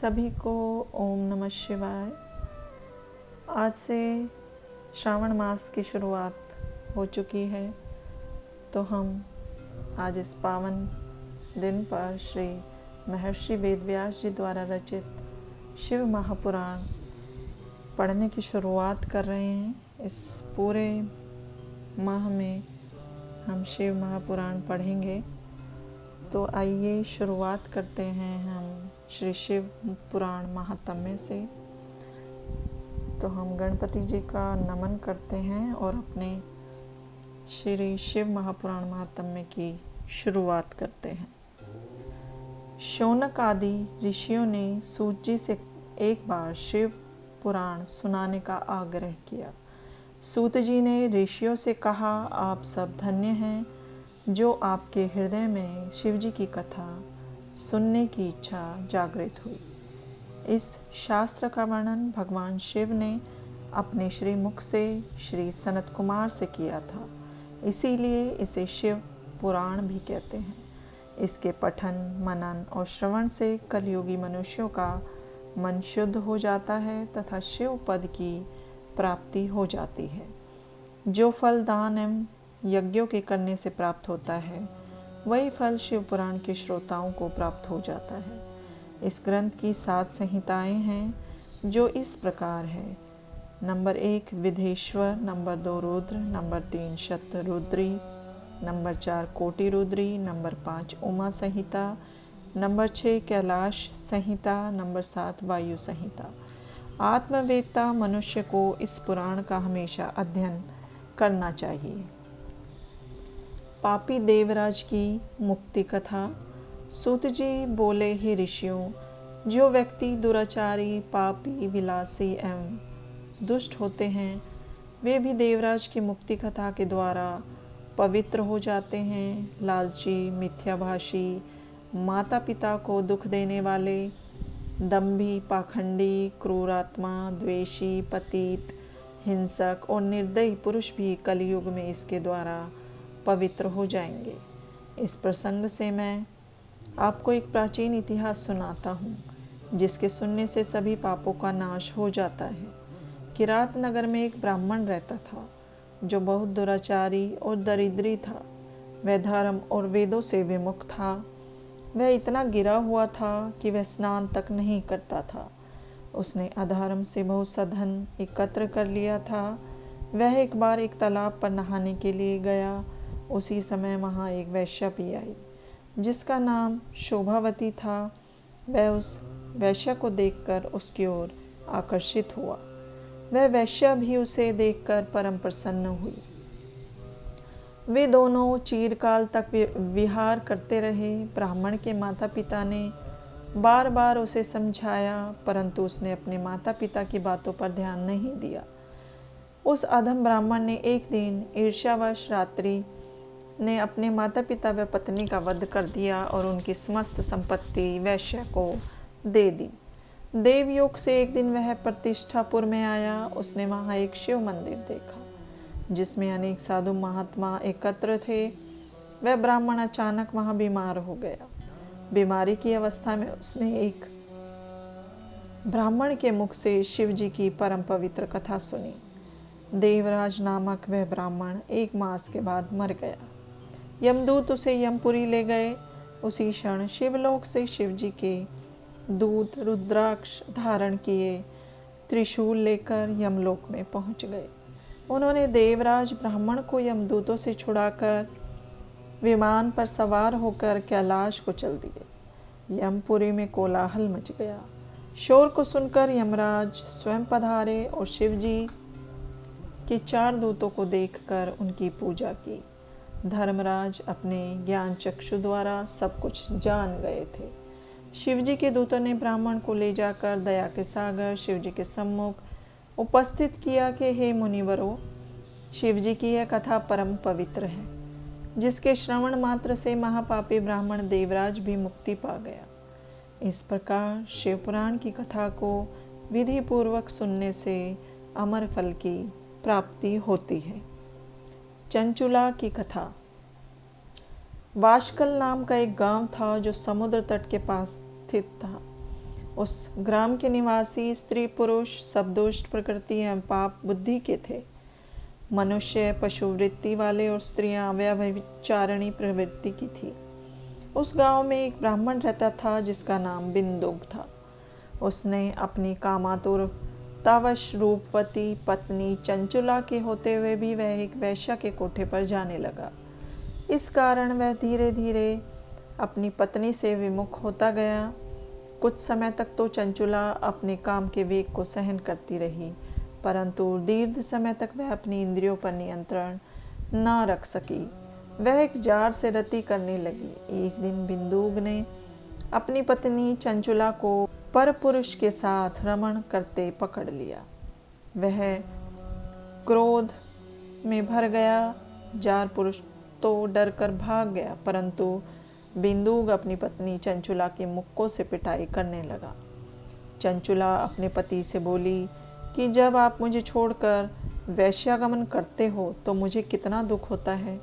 सभी को ओम नमः शिवाय। आज से श्रावण मास की शुरुआत हो चुकी है, तो हम आज इस पावन दिन पर श्री महर्षि वेदव्यास जी द्वारा रचित शिव महापुराण पढ़ने की शुरुआत कर रहे हैं। इस पूरे माह में हम शिव महापुराण पढ़ेंगे। तो आइए शुरुआत करते हैं हम श्री शिव पुराण महात्म्य से। तो हम गणपति जी का नमन करते हैं और अपने श्री शिव महापुराण महात्म्य की शुरुआत करते हैं। शौनक आदि ऋषियों ने सूत जी से एक बार शिव पुराण सुनाने का आग्रह किया। सूत जी ने ऋषियों से कहा, आप सब धन्य हैं जो आपके हृदय में शिव जी की कथा सुनने की इच्छा जागृत हुई। इस शास्त्र का वर्णन भगवान शिव ने अपने श्री मुख से श्री सनत कुमार से किया था, इसीलिए इसे शिव पुराण भी कहते हैं। इसके पठन, मनन और श्रवण से कलयुगी मनुष्यों का मन शुद्ध हो जाता है तथा शिव पद की प्राप्ति हो जाती है। जो फल दान एवं यज्ञों के करने से प्राप्त होता है, वही फल शिव पुराण के श्रोताओं को प्राप्त हो जाता है। इस ग्रंथ की 7 संहिताएं हैं, जो इस प्रकार है। Number 1 Vidyeshwar, number 2 Rudra, number 3 Shatarudri, number 4 Koti Rudri, number 5 Uma Samhita, number 6 Kailash Samhita, number 7 Vayu संहिता। आत्मवेत्ता मनुष्य को इस पुराण का हमेशा अध्ययन करना चाहिए। पापी देवराज की मुक्ति कथा। सूत जी बोले, हे ऋषियों, जो व्यक्ति दुराचारी, पापी, विलासी एवं दुष्ट होते हैं, वे भी देवराज की मुक्ति कथा के द्वारा पवित्र हो जाते हैं। लालची, मिथ्याभाषी, माता पिता को दुख देने वाले, दंभी, पाखंडी, क्रूरात्मा, द्वेषी, पतित, हिंसक और निर्दयी पुरुष भी कलयुग में इसके द्वारा पवित्र हो जाएंगे। इस प्रसंग से मैं आपको एक प्राचीन इतिहास सुनाता हूँ, जिसके सुनने से सभी पापों का नाश हो जाता है। किरात नगर में एक ब्राह्मण रहता था, जो बहुत दुराचारी और दरिद्री था। वह धर्म और वेदों से विमुख था। वह इतना गिरा हुआ था कि वह स्नान तक नहीं करता था। उसने अधर्म से बहुत सा धन एकत्र कर लिया था। वह एक बार एक तालाब पर नहाने के लिए गया। उसी समय वहाँ एक वैश्या भी आई, जिसका नाम शोभावती था। वह उस वैश्या को देखकर उसकी ओर आकर्षित हुआ। वह वैश्या भी उसे देखकर परम प्रसन्न हुई। वे दोनों चिरकाल तक विहार करते रहे। ब्राह्मण के माता पिता ने बार बार उसे समझाया, परंतु उसने अपने माता पिता की बातों पर ध्यान नहीं दिया। उस अधम ब्राह्मण ने एक दिन ईर्ष्यावश रात्रि ने अपने माता पिता व पत्नी का वध कर दिया और उनकी समस्त संपत्ति वैश्य को दे दी। देवयोग से एक दिन वह प्रतिष्ठापुर में आया। उसने वहाँ एक शिव मंदिर देखा, जिसमें अनेक साधु महात्मा एकत्र थे। वह ब्राह्मण अचानक वहाँ बीमार हो गया। बीमारी की अवस्था में उसने एक ब्राह्मण के मुख से शिव जी की परम पवित्र कथा सुनी। देवराज नामक वह ब्राह्मण 1 मास के बाद मर गया। यमदूत उसे यमपुरी ले गए। उसी क्षण शिवलोक से शिव जी के दूत रुद्राक्ष धारण किए त्रिशूल लेकर यमलोक में पहुंच गए। उन्होंने देवराज ब्राह्मण को यमदूतों से छुड़ाकर विमान पर सवार होकर कैलाश को चल दिए। यमपुरी में कोलाहल मच गया। शोर को सुनकर यमराज स्वयं पधारे और शिव जी के 4 दूतों को देखकर उनकी पूजा की। धर्मराज अपने ज्ञान चक्षु द्वारा सब कुछ जान गए थे। शिवजी के दूतों ने ब्राह्मण को ले जाकर दया के सागर शिवजी के सम्मुख उपस्थित किया कि हे मुनिवरों, शिवजी की यह कथा परम पवित्र है, जिसके श्रवण मात्र से महापापी ब्राह्मण देवराज भी मुक्ति पा गया। इस प्रकार शिव पुराण की कथा को विधि पूर्वक सुनने से अमर फल की प्राप्ति होती है। चंचुला की कथा। वाशकल नाम का एक गांव था, जो समुद्र तट के पास स्थित था। उस ग्राम के निवासी स्त्री पुरुष सब दुष्ट प्रकृति एवं पाप बुद्धि के थे। मनुष्य पशुवृत्ति वाले और स्त्रियां व्यभिचारिणी प्रवृत्ति की थी। उस गांव में एक ब्राह्मण रहता था जिसका नाम बिंदुक था। उसने अपनी कामातुर तावश रूपवती पत्नी चंचुला के होते हुए भी वह एक वैश्या के कोठे पर जाने लगा। इस कारण वह धीरे धीरे अपनी पत्नी से विमुख होता गया। कुछ समय तक तो चंचुला अपने काम के वेग को सहन करती रही, परंतु दीर्घ समय तक वह अपनी इंद्रियों पर नियंत्रण न रख सकी। वह एक जार से रति करने लगी। एक दिन बिंदुक ने अपनी पत्नी चंचुला को परपुरुष के साथ रमण करते पकड़ लिया। वह क्रोध में भर गया। जार पुरुष तो डरकर भाग गया, परंतु बिंदुक अपनी पत्नी चंचुला की मुक्कों से पिटाई करने लगा। चंचुला अपने पति से बोली कि जब आप मुझे छोड़कर वैश्यागमन करते हो तो मुझे कितना दुख होता है।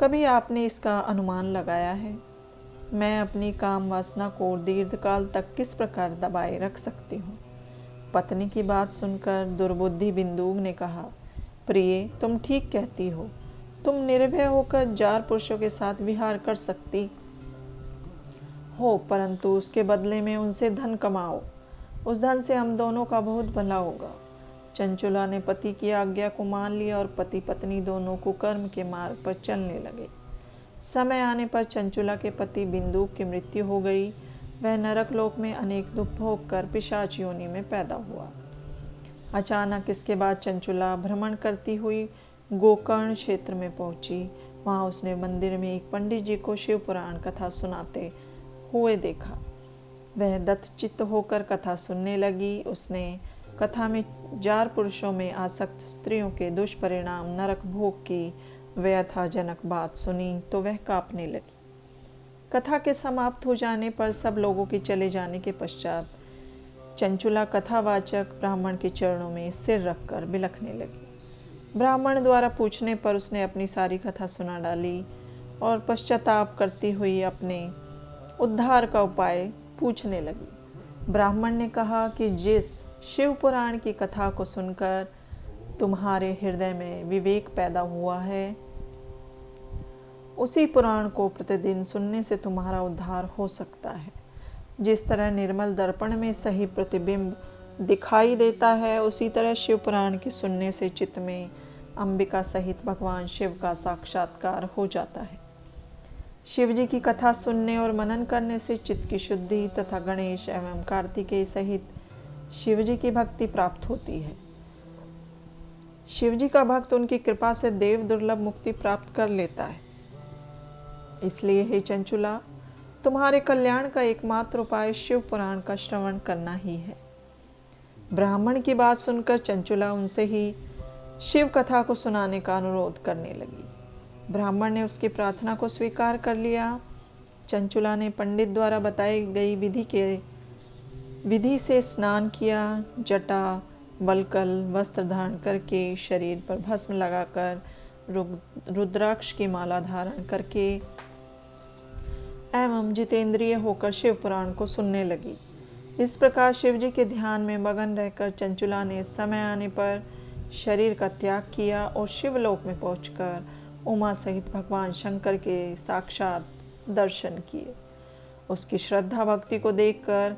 कभी आपने इसका अनुमान लगाया है? मैं अपनी काम वासना को दीर्घकाल तक किस प्रकार दबाए रख सकती हूँ? पत्नी की बात सुनकर दुर्बुद्धि बिंदुक ने कहा, प्रिय, तुम ठीक कहती हो। तुम निर्भय होकर जार पुरुषों के साथ विहार कर सकती हो, परंतु उसके बदले में उनसे धन कमाओ। उस धन से हम दोनों का बहुत भला होगा। चंचुला ने पति की आज्ञा को मान लिया और पति पत्नी दोनों कुकर्म के मार्ग पर चलने लगे। समय आने पर चंचुला के पति बिंदुक की मृत्यु हो गई। वह नरक लोक में अनेक दुख भोग कर पिशाच योनि में पैदा हुआ। अचानक इसके बाद चंचुला भ्रमण करती हुई गोकर्ण क्षेत्र में पहुंची। वहां उसने मंदिर में एक पंडित जी को शिव पुराण कथा सुनाते हुए देखा। वह दत्तचित्त होकर कथा सुनने लगी। उसने कथा में जार पुरुषों में आसक्त स्त्रियों के दुष्परिणाम नरक भोग की व्यथाजनक बात सुनी तो वह कांपने लगी। कथा के समाप्त हो जाने पर सब लोगों के चले जाने के पश्चात चंचुला कथावाचक ब्राह्मण के चरणों में सिर रखकर बिलखने लगी। ब्राह्मण द्वारा पूछने पर उसने अपनी सारी कथा सुना डाली और पश्चाताप करती हुई अपने उद्धार का उपाय पूछने लगी। ब्राह्मण ने कहा कि जिस शिव पुराण की कथा को सुनकर तुम्हारे हृदय में विवेक पैदा हुआ है, उसी पुराण को प्रतिदिन सुनने से तुम्हारा उद्धार हो सकता है। जिस तरह निर्मल दर्पण में सही प्रतिबिंब दिखाई देता है, उसी तरह शिव पुराण के सुनने से चित्त में अंबिका सहित भगवान शिव का साक्षात्कार हो जाता है। शिव जी की कथा सुनने और मनन करने से चित्त की शुद्धि तथा गणेश एवं कार्तिकेय सहित शिव जी की भक्ति प्राप्त होती है। शिव जी का भक्त उनकी कृपा से देव दुर्लभ मुक्ति प्राप्त कर लेता है। इसलिए हे चंचुला, तुम्हारे कल्याण का एकमात्र उपाय शिव पुराण का श्रवण करना ही है। ब्राह्मण की बात सुनकर चंचुला उनसे ही शिव कथा को सुनाने का अनुरोध करने लगी। ब्राह्मण ने उसकी प्रार्थना को स्वीकार कर लिया। चंचुला ने पंडित द्वारा बताई गई विधि से स्नान किया। जटा बलकल वस्त्र धारण करके, शरीर पर भस्म लगाकर, रुद्राक्ष की माला धारण करके एवं जितेंद्रिय होकर शिव पुराण को सुनने लगी। इस प्रकार शिव जी के ध्यान में मगन रहकर चंचुला ने समय आने पर शरीर का त्याग किया और शिवलोक में पहुंचकर उमा सहित भगवान शंकर के साक्षात दर्शन किए। उसकी श्रद्धा भक्ति को देखकर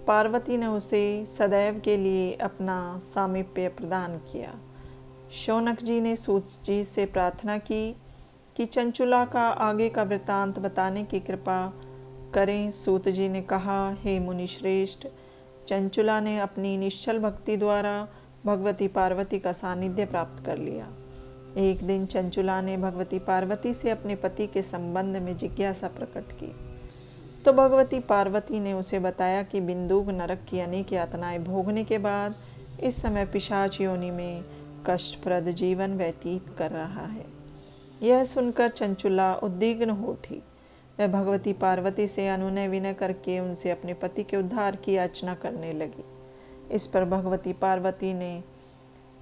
पार्वती ने उसे सदैव के लिए अपना सामीप्य प्रदान किया। शौनक जी ने सूत जी से प्रार्थना की कि चंचुला का आगे का वृतांत बताने की कृपा करें। सूत जी ने कहा, हे मुनि श्रेष्ठ, चंचुला ने अपनी निश्चल भक्ति द्वारा भगवती पार्वती का सानिध्य प्राप्त कर लिया। एक दिन चंचुला ने भगवती पार्वती से अपने पति के संबंध में जिज्ञासा प्रकट की तो भगवती पार्वती ने उसे बताया कि बिंदुक नरक की अनेक यातनाएं भोगने के बाद इस समय पिशाच योनि में कष्टप्रद जीवन व्यतीत कर रहा है। यह सुनकर चंचुला उद्विग्न हो उठी। वह भगवती पार्वती से अनुनय विनय करके उनसे अपने पति के उद्धार की याचना करने लगी। इस पर भगवती पार्वती ने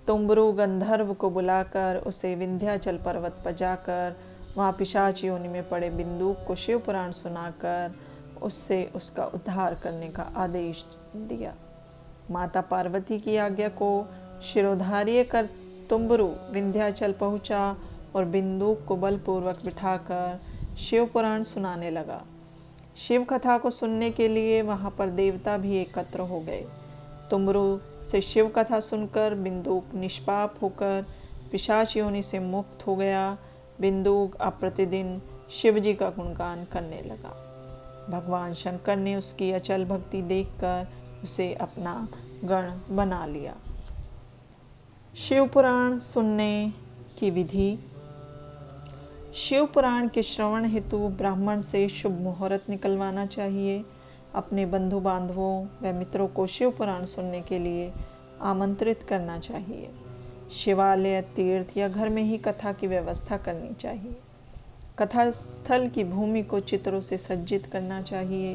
तुम्बरु गंधर्व को बुलाकर उसे विंध्याचल पर्वत पर जाकर वहाँ पिशाच योनि में पड़े बिंदुक को शिव पुराण सुनाकर उससे उसका उद्धार करने का आदेश दिया। माता पार्वती की आज्ञा को शिरोधार्य कर तुम्बरु विंध्याचल पहुंचा और बिंदुक को बलपूर्वक बिठाकर शिव पुराण सुनाने लगा। शिव कथा को सुनने के लिए वहां पर देवता भी एकत्र हो गए। तुम्बरु से शिव कथा सुनकर बिंदुक निष्पाप होकर पिशाच योनि से मुक्त हो गया। बिंदुक अब प्रतिदिन शिव जी का गुणगान करने लगा। भगवान शंकर ने उसकी अचल भक्ति देखकर उसे अपना गण बना लिया। शिव पुराण सुनने की विधि। शिव पुराण के श्रवण हेतु ब्राह्मण से शुभ मुहूर्त निकलवाना चाहिए। अपने बंधु बांधवों व मित्रों को शिव पुराण सुनने के लिए आमंत्रित करना चाहिए। शिवालय, तीर्थ या घर में ही कथा की व्यवस्था करनी चाहिए। कथा स्थल की भूमि को चित्रों से सज्जित करना चाहिए।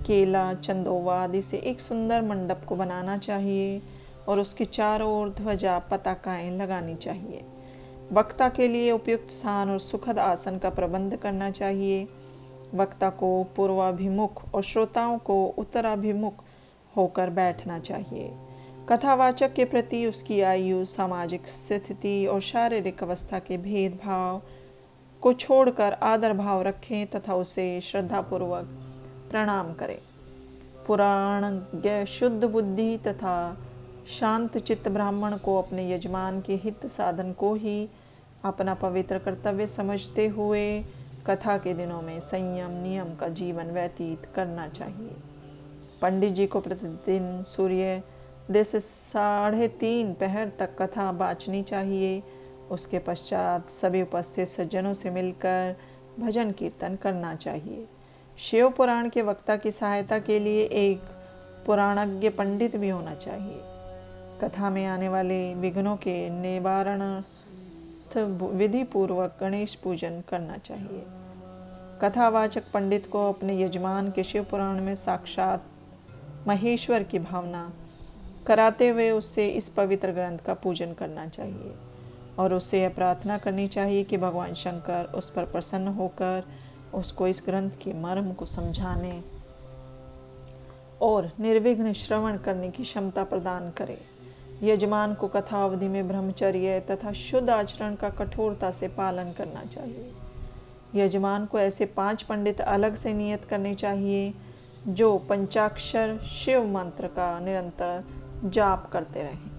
केला, चंदोवा आदि से एक सुंदर मंडप को बनाना चाहिए और उसके चारों ओर ध्वजा पताकाएं लगानी चाहिए। वक्ता के लिए उपयुक्त स्थान और सुखद आसन का प्रबंध करना चाहिए। वक्ता को पूर्वाभिमुख और श्रोताओं को उत्तराभिमुख होकर बैठना चाहिए। कथावाचक के प्रति उसकी आयु, सामाजिक स्थिति और शारीरिक अवस्था के भेदभाव को छोड़कर आदर भाव रखें तथा उसे श्रद्धापूर्वक प्रणाम करें। पुराणज्ञ, शुद्ध बुद्धि तथा शांत चित्त ब्राह्मण को अपने यजमान के हित साधन को ही अपना पवित्र कर्तव्य समझते हुए कथा के दिनों में संयम नियम का जीवन व्यतीत करना चाहिए। पंडित जी को प्रतिदिन सूर्योदय से 3:30 पहर तक कथा बाँचनी चाहिए। उसके पश्चात सभी उपस्थित सज्जनों से मिलकर भजन कीर्तन करना चाहिए। शिव पुराण के वक्ता की सहायता के लिए एक पुराणज्ञ पंडित भी होना चाहिए। कथा में आने वाले विघ्नों के निवारणार्थ विधि पूर्वक गणेश पूजन करना चाहिए। कथावाचक पंडित को अपने यजमान के शिव पुराण में साक्षात महेश्वर की भावना कराते हुए उससे इस पवित्र ग्रंथ का पूजन करना चाहिए और उससे यह प्रार्थना करनी चाहिए कि भगवान शंकर उस पर प्रसन्न होकर उसको इस ग्रंथ के मर्म को समझाने और निर्विघ्न श्रवण करने की क्षमता प्रदान करे। यजमान को कथा अवधि में ब्रह्मचर्य तथा शुद्ध आचरण का कठोरता से पालन करना चाहिए। यजमान को ऐसे 5 पंडित अलग से नियत करने चाहिए जो पंचाक्षर शिव मंत्र का निरंतर जाप करते रहें।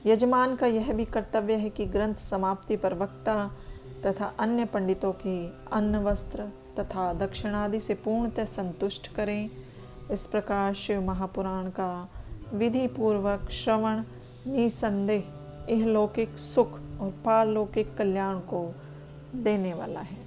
यजमान का यह भी कर्तव्य है कि ग्रंथ समाप्ति पर वक्ता तथा अन्य पंडितों की अन्न, वस्त्र तथा दक्षिणादि से पूर्णतः संतुष्ट करें। इस प्रकार शिव महापुराण का विधि पूर्वक श्रवण निसंदेह इहलौकिक सुख और पारलौकिक कल्याण को देने वाला है।